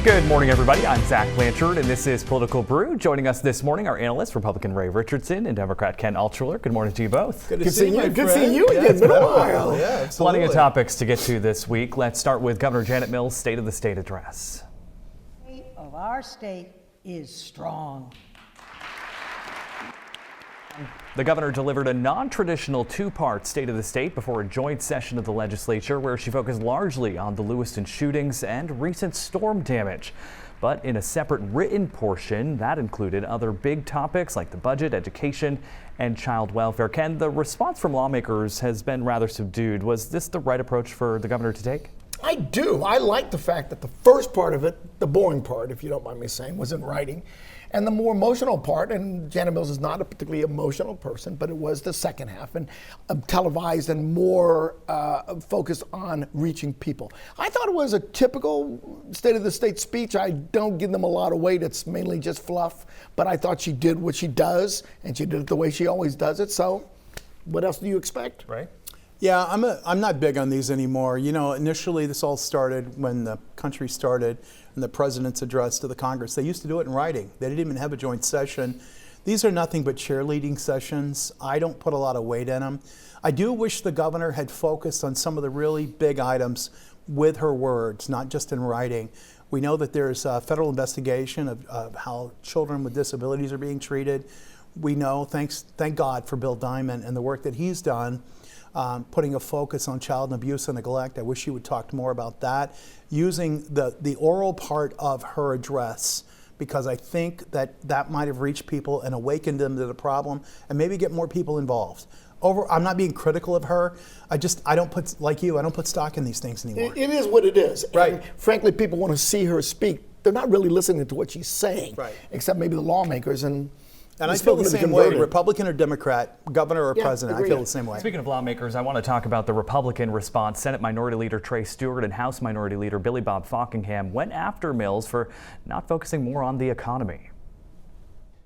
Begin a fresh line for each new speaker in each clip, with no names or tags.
Good morning, everybody. I'm Zach Blanchard, and this is Political Brew. Joining us this morning are analysts, Republican Ray Richardson and Democrat Ken Altshuler. Good morning to you both.
Good to see you. Good seeing you again.
It's been a while. Yeah, absolutely.
Plenty of topics to get to this week. Let's start with Governor Janet Mills' State of the State address.
The state of our state is strong.
The governor delivered a non-traditional two-part State of the State before a joint session of the legislature where she focused largely on the Lewiston shootings and recent storm damage. But in a separate written portion, that included other big topics like the budget, education, and child welfare. Ken, the response from lawmakers has been rather subdued. Was this the right approach for the governor to take?
I do. I like the fact that the first part of it, the boring part, if you don't mind me saying, was in writing. And the more emotional part, and Janet Mills is not a particularly emotional person, but it was the second half, and televised and more focused on reaching people. I thought it was a typical State of the State speech. I don't give them a lot of weight. It's mainly just fluff. But I thought she did what she does, and she did it the way she always does it. So what else do you expect?
Right.
Yeah, I'm not big on these anymore. You know, initially this all started when the country started and the president's address to the Congress. They used to do it in writing. They didn't even have a joint session. These are nothing but cheerleading sessions. I don't put a lot of weight in them. I do wish the governor had focused on some of the really big items with her words, not just in writing. We know that there's a federal investigation of how children with disabilities are being treated. We know, thank God for Bill Diamond and the work that he's done. Putting a focus on child abuse and neglect. I wish you would talk more about that. Using the oral part of her address, because I think that might have reached people and awakened them to the problem and maybe get more people involved. I'm not being critical of her. I don't put, like you, I don't put stock in these things anymore.
It is what it is.
Right.
And frankly, people want to see her speak. They're not really listening to what she's saying,
right,
except maybe the lawmakers. And
I feel the same way, Republican or Democrat, governor or president, I feel the same way.
Speaking of lawmakers, I want to talk about the Republican response. Senate Minority Leader Trey Stewart and House Minority Leader Billy Bob Falkingham went after Mills for not focusing more on the economy.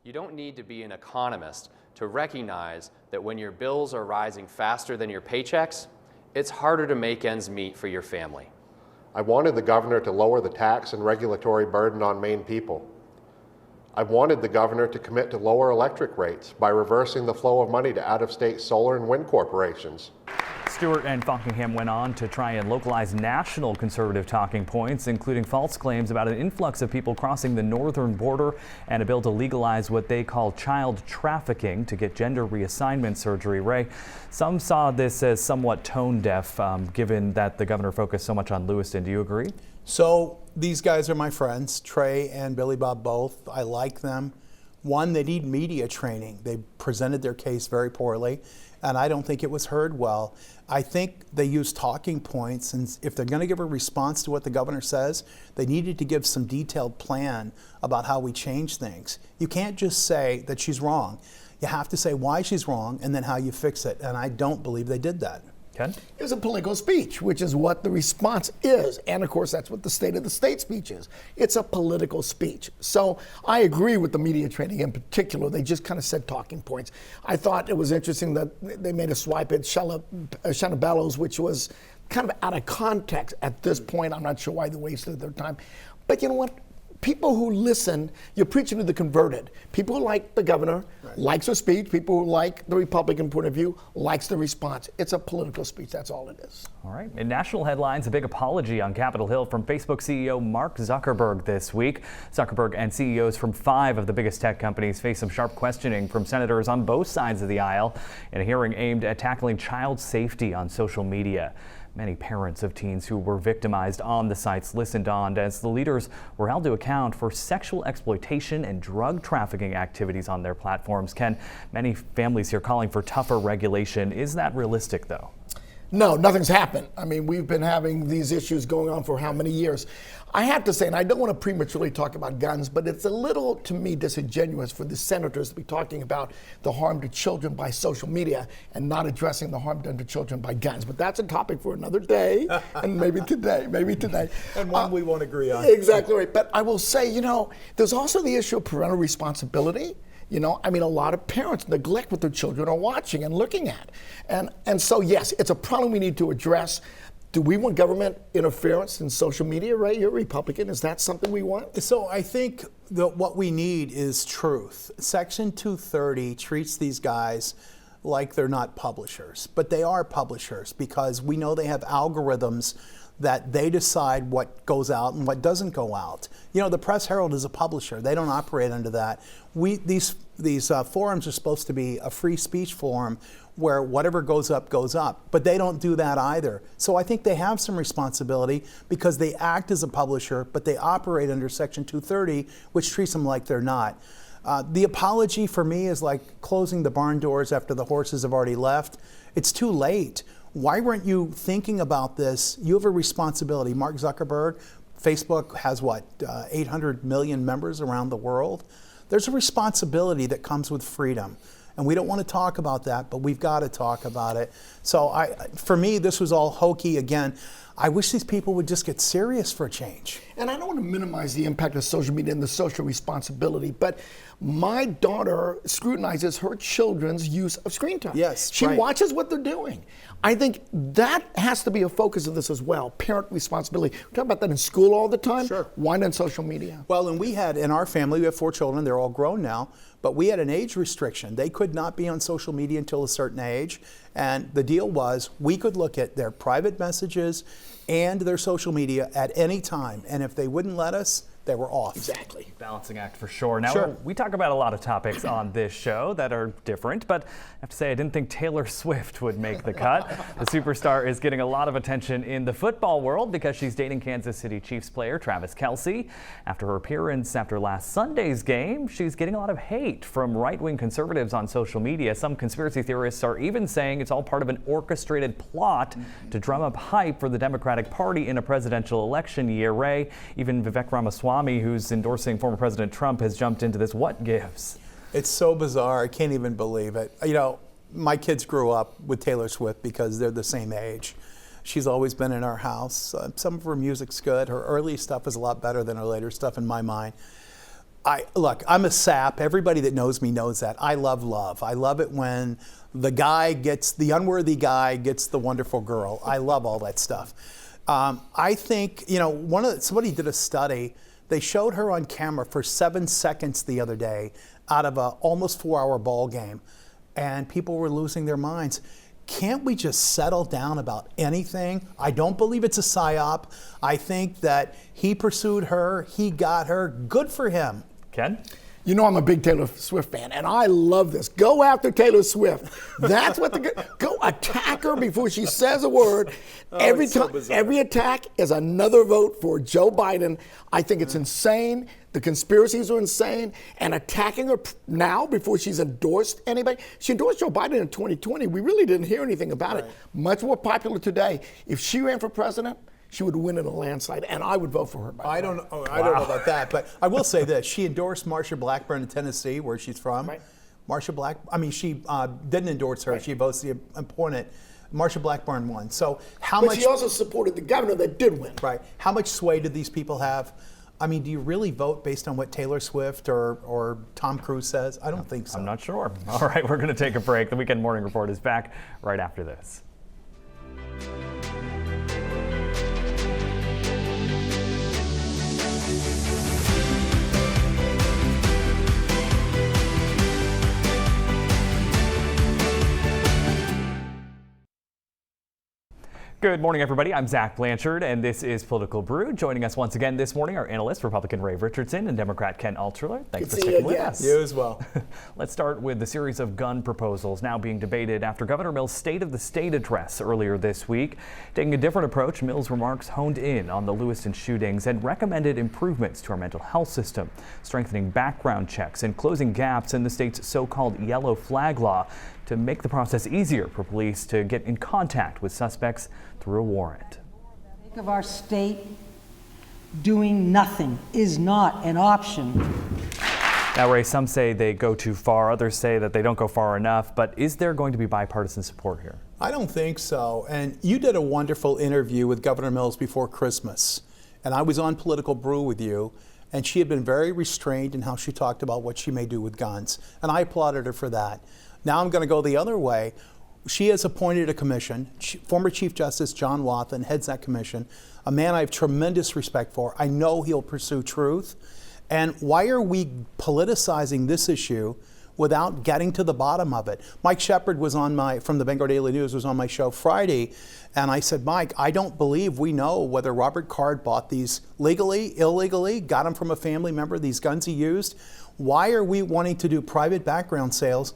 You don't need to be an economist to recognize that when your bills are rising faster than your paychecks, it's harder to make ends meet for your family.
I wanted the governor to lower the tax and regulatory burden on Maine people. I wanted the governor to commit to lower electric rates by reversing the flow of money to out-of-state solar and wind corporations.
Stewart and Falkingham went on to try and localize national conservative talking points, including false claims about an influx of people crossing the northern border and a bill to legalize what they call child trafficking to get gender reassignment surgery. Ray, some saw this as somewhat tone deaf, given that the governor focused so much on Lewiston. Do you agree?
So these guys are my friends, Trey and Billy Bob both. I like them. One, they need media training. They presented their case very poorly, and I don't think it was heard well. I think they used talking points, and if they're going to give a response to what the governor says, they needed to give some detailed plan about how we change things. You can't just say that she's wrong. You have to say why she's wrong and then how you fix it, and I don't believe they did that.
Ken?
It was a political speech, which is what the response is. And of course, that's what the State of the State speech is. It's a political speech. So I agree with the media training in particular. They just kind of said talking points. I thought it was interesting that they made a swipe at Shanna Bellows, which was kind of out of context at this point. I'm not sure why they wasted their time. But you know what? People who listen, you're preaching to the converted. People who like the governor, likes her speech. People who like the Republican point of view, likes the response. It's a political speech. That's all it is.
All right. In national headlines, a big apology on Capitol Hill from Facebook CEO Mark Zuckerberg this week. Zuckerberg and CEOs from 5 of the biggest tech companies face some sharp questioning from senators on both sides of the aisle in a hearing aimed at tackling child safety on social media. Many parents of teens who were victimized on the sites listened on as the leaders were held to account for sexual exploitation and drug trafficking activities on their platforms. Ken, many families here calling for tougher regulation. Is that realistic, though?
No, nothing's happened. I mean, we've been having these issues going on for how many years? I have to say, and I don't want to prematurely talk about guns, but it's a little, to me, disingenuous for the senators to be talking about the harm to children by social media and not addressing the harm done to children by guns. But that's a topic for another day, and maybe today.
And one we won't agree on.
Exactly right. But I will say, there's also the issue of parental responsibility. A lot of parents neglect what their children are watching and looking at. And so, yes, it's a problem we need to address. Do we want government interference in social media, right? You're a Republican. Is that something we want?
So I think that what we need is truth. Section 230 treats these guys like they're not publishers, but they are publishers because we know they have algorithms that they decide what goes out and what doesn't go out. You know, the Press Herald is a publisher. They don't operate under that. These forums are supposed to be a free speech forum where whatever goes up, but they don't do that either. So I think they have some responsibility because they act as a publisher, but they operate under Section 230, which treats them like they're not. The apology for me is like closing the barn doors after the horses have already left. It's too late. Why weren't you thinking about this? You have a responsibility. Mark Zuckerberg, Facebook has 800 million members around the world. There's a responsibility that comes with freedom. And we don't want to talk about that, but we've got to talk about it. So for me, this was all hokey. Again, I wish these people would just get serious for a change.
And I don't want to minimize the impact of social media and the social responsibility, but my daughter scrutinizes her children's use of screen time.
Yes,
she
right.
watches what they're doing. I think that has to be a focus of this as well, parent responsibility. We talk about that in school all the time.
Sure.
Why not social media?
Well, and we had, in our family, we have 4 children, they're all grown now, but we had an age restriction. They could not be on social media until a certain age, and the deal was we could look at their private messages and their social media at any time, and if they wouldn't let us, they were off.
Exactly.
Balancing act for sure. Now,
Sure.
we talk about a lot of topics on this show that are different, but I have to say I didn't think Taylor Swift would make the cut. The superstar is getting a lot of attention in the football world because she's dating Kansas City Chiefs player Travis Kelce. After her appearance after last Sunday's game, she's getting a lot of hate from right-wing conservatives on social media. Some conspiracy theorists are even saying it's all part of an orchestrated plot to drum up hype for the Democratic Party in a presidential election year. Ray, even Vivek Ramaswamy, who's endorsing former President Trump, has jumped into this. What gives?
It's so bizarre. I can't even believe it. You know, my kids grew up with Taylor Swift because they're the same age. She's always been in our house. Some of her music's good. Her early stuff is a lot better than her later stuff in my mind. Look, I'm a sap. Everybody that knows me knows that. I love love. I love it when the unworthy guy gets the wonderful girl. I love all that stuff. I think, you know, somebody did a study. They showed her on camera for 7 seconds the other day out of a almost 4-hour ball game, and people were losing their minds. Can't we just settle down about anything? I don't believe it's a psyop. I think that he pursued her, he got her. Good for him.
Ken?
You know I'm a big Taylor Swift fan, and I love this. Go after Taylor Swift. That's what go attack her before she says a word. Every time, every attack is another vote for Joe Biden. I think it's insane. The conspiracies are insane, and attacking her now before she's endorsed anybody. She endorsed Joe Biden in 2020. We really didn't hear anything about it. Much more popular today. If she ran for president, she would win in a landslide, and I would vote for her.
I don't know about that, but I will say this. She endorsed Marsha Blackburn in Tennessee, where she's from.
Right.
She didn't endorse her. Right. She votes the opponent. Marsha Blackburn won. So
but she also supported the governor that did win.
Right. How much sway did these people have? I mean, do you really vote based on what Taylor Swift or Tom Cruise says? I don't think so.
I'm not sure. All right, we're going to take a break. The Weekend Morning Report is back right after this. Good morning, everybody. I'm Zach Blanchard, and this is Political Brew. Joining us once again this morning are analysts Republican Ray Richardson and Democrat Ken Altshuler. Thanks for sticking with us.
You as well.
Let's start with the series of gun proposals now being debated after Governor Mills' State of the State address earlier this week. Taking a different approach, Mills' remarks honed in on the Lewiston shootings and recommended improvements to our mental health system, strengthening background checks and closing gaps in the state's so-called yellow flag law to make the process easier for police to get in contact with suspects through a warrant.
Of our state, doing nothing is not an option.
Now, Ray, some say they go too far, others say that they don't go far enough, but is there going to be bipartisan support here?
I don't think so. And you did a wonderful interview with Governor Mills before Christmas, and I was on Political Brew with you, and she had been very restrained in how she talked about what she may do with guns, and I applauded her for that. Now I'm going to go the other way. She has appointed a commission. Former Chief Justice John Wathen heads that commission, a man I have tremendous respect for. I know he'll pursue truth. And why are we politicizing this issue without getting to the bottom of it? Mike Shepard was from the Bangor Daily News, was on my show Friday, and I said, Mike, I don't believe we know whether Robert Card bought these legally, illegally, got them from a family member, these guns he used. Why are we wanting to do private background sales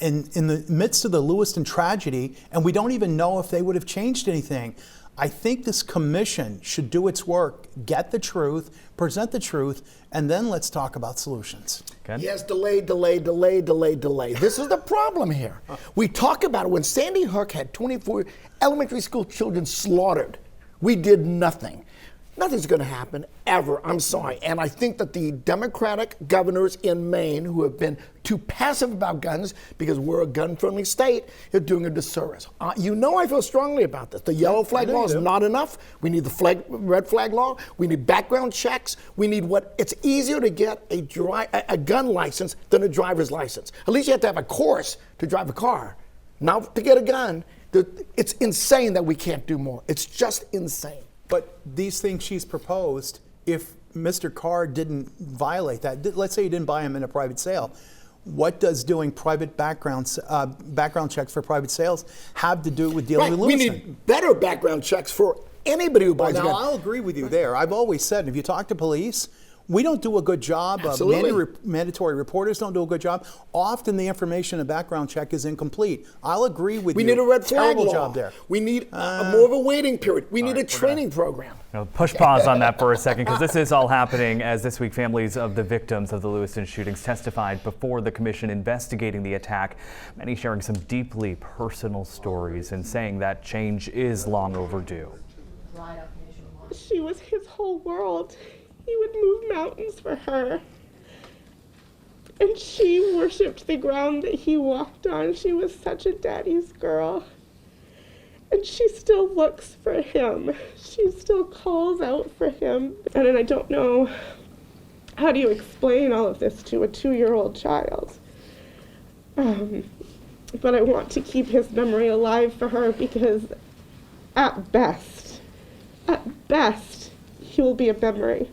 in the midst of the Lewiston tragedy, and we don't even know if they would have changed anything? I think this commission should do its work, get the truth, present the truth, and then let's talk about solutions.
Ken?
Yes, delay. This is the problem here. We talk about it. When Sandy Hook had 24 elementary school children slaughtered, we did nothing. Nothing's going to happen ever. I'm sorry. And I think that the Democratic governors in Maine who have been too passive about guns because we're a gun-friendly state are doing a disservice. I feel strongly about this. The yellow flag law is not enough. We need the red flag law. We need background checks. We need it's easier to get a gun license than a driver's license. At least you have to have a course to drive a car. Now to get a gun, it's insane that we can't do more. It's just insane.
But these things she's proposed, if Mr. Card didn't violate that, let's say he didn't buy them in a private sale, what does doing private background checks for private sales have to do with dealing with Lewiston?
We need better background checks for anybody who buys a gun.
Now, I'll agree with you there. I've always said, if you talk to police, we don't do a good job. Mandatory reporters don't do a good job. Often the information in a background check is incomplete. I'll agree with you.
We need a red flag law.
Job there.
We need more of a waiting period. We need a training program.
Push pause on that for a second, because this is all happening as this week families of the victims of the Lewiston shootings testified before the commission investigating the attack, many sharing some deeply personal stories and saying that change is long overdue.
She was his whole world. He would move mountains for her. And she worshipped the ground that he walked on. She was such a daddy's girl. And she still looks for him. She still calls out for him. And I don't know, how do you explain all of this to a 2-year-old child? But I want to keep his memory alive for her, because at best, he will be a memory.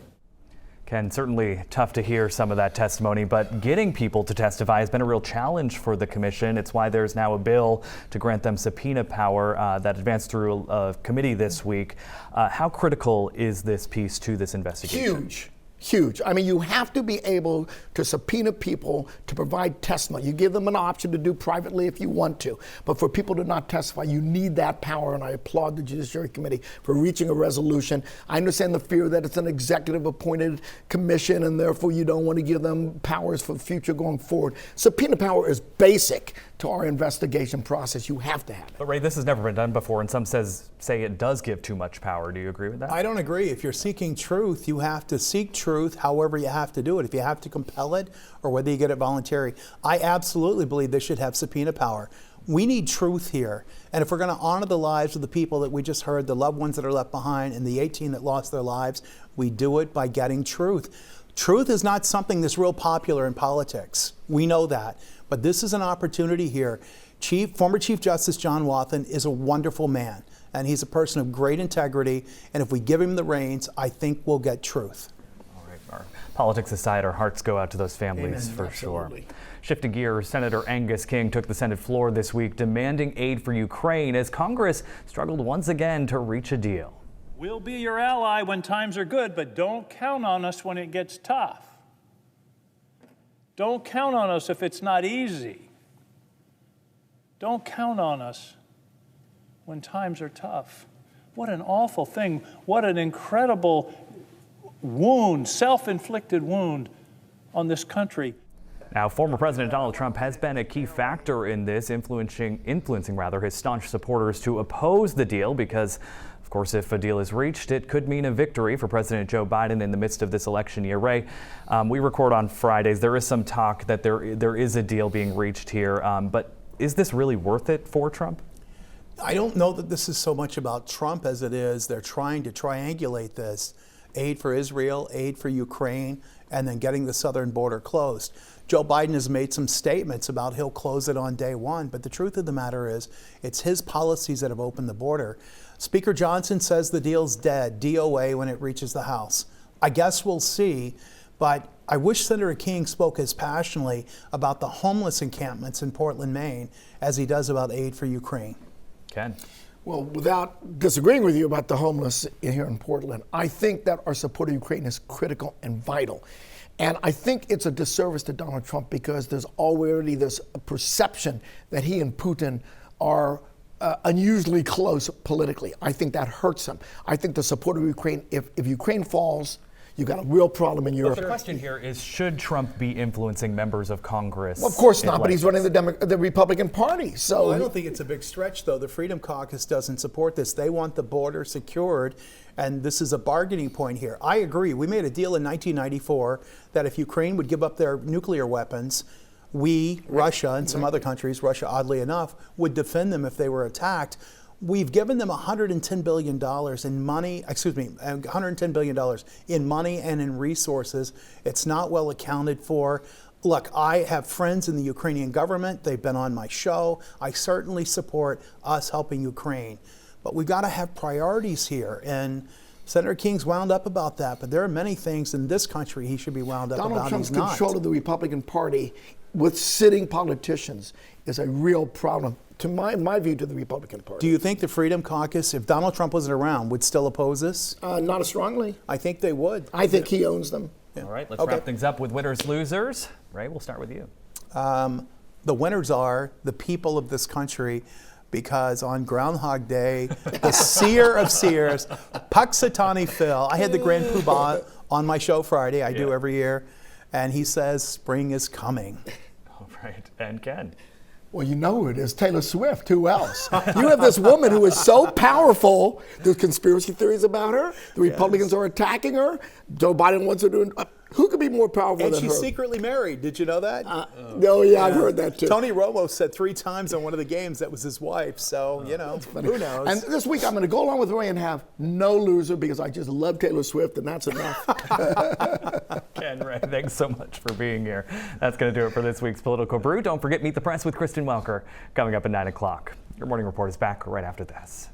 Ken, certainly tough to hear some of that testimony, but getting people to testify has been a real challenge for the commission. It's why there's now a bill to grant them subpoena power that advanced through a committee this week. How critical is this piece to this investigation?
Huge. I mean, you have to be able to subpoena people to provide testimony. You give them an option to do privately if you want to, but for people to not testify, you need that power, and I applaud the Judiciary Committee for reaching a resolution. I understand the fear that it's an executive-appointed commission, and therefore you don't want to give them powers for the future going forward. Subpoena power is basic to our investigation process. You have to have it.
But Ray, this has never been done before, and some say it does give too much power. Do you agree with that?
I don't agree. If you're seeking truth, you have to seek truth however you have to do it. If you have to compel it, or whether you get it voluntary. I absolutely believe they should have subpoena power. We need truth here. And if we're going to honor the lives of the people that we just heard, the loved ones that are left behind, and the 18 that lost their lives, we do it by getting truth. Truth is not something that's real popular in politics. We know that. But this is an opportunity here. Former Chief Justice John Wathen is a wonderful man, and he's a person of great integrity. And if we give him the reins, I think we'll get truth.
All right. Our politics aside, our hearts go out to those families.
Amen.
For
Absolutely.
Sure. Shifting gears, Senator Angus King took the Senate floor this week demanding aid for Ukraine as Congress struggled once again to reach a deal.
We'll be your ally when times are good, but don't count on us when it gets tough. Don't count on us if it's not easy. Don't count on us when times are tough. What an awful thing. What an incredible wound, self-inflicted wound on this country.
Now, former President Donald Trump has been a key factor in this, influencing his staunch supporters to oppose the deal because, of course, if a deal is reached, it could mean a victory for President Joe Biden in the midst of this election year. Ray, we record on Fridays. There is some talk that there is a deal being reached here, but is this really worth it for Trump?
I don't know that this is so much about Trump as it is they're trying to triangulate this. aid for Israel, aid for Ukraine, and then getting the southern border closed. Joe Biden has made some statements about he'll close it on day one, but the truth of the matter is it's his policies that have opened the border. Speaker Johnson says the deal's dead, DOA, when it reaches the House. I guess we'll see, but I wish Senator King spoke as passionately about the homeless encampments in Portland, Maine, as he does about aid for Ukraine.
Ken.
Well, without disagreeing with you about the homeless here in Portland, I think that our support of Ukraine is critical and vital. And I think it's a disservice to Donald Trump because there's already this perception that he and Putin are unusually close politically. I think that hurts him. I think the support of Ukraine, if Ukraine falls, you've got a real problem in Europe.
But the question here is, should Trump be influencing members of Congress?
Well, of course not, but he's running the Republican Party. So
well, I don't think it's a big stretch, though. The Freedom Caucus doesn't support this. They want the border secured, and this is a bargaining point here. I agree. We made a deal in 1994 that if Ukraine would give up their nuclear weapons, we, Russia, and some other countries, Russia oddly enough, would defend them if they were attacked. We've given them $110 billion in money, $110 billion in money and in resources. It's not well accounted for. Look, I have friends in the Ukrainian government. They've been on my show. I certainly support us helping Ukraine. But we've got to have priorities here. And Senator King's wound up about that. But there are many things in this country he should be wound up about.
Donald Trump's
He's not.
control of the Republican Party with sitting politicians is a real problem, to my view, to the Republican Party.
Do you think the Freedom Caucus, if Donald Trump wasn't around, would still oppose this?
Not as strongly.
I think they would.
I think he owns them.
Yeah.
All right, let's wrap things up with winners, losers. Ray, we'll start with you.
The winners are the people of this country, because on Groundhog Day, the seer of seers, Puxatawny Phil, I had the Grand Poobah on my show Friday, I do every year, and he says spring is coming.
All right, and Ken.
Well, you know who it is, Taylor Swift. Who else? You have this woman who is so powerful. There's conspiracy theories about her. The Republicans are attacking her. Joe Biden wants her to. Who could be more powerful
And
than her?
she's secretly married. Did you know that?
I've heard that too.
Tony Romo said 3 times on one of the games that was his wife. So, who knows?
And this week I'm going to go along with Ray and have no loser because I just love Taylor Swift and that's enough.
Ken, Ray, thanks so much for being here. That's going to do it for this week's Political Brew. Don't forget Meet the Press with Kristen Welker coming up at 9 o'clock. Your morning report is back right after this.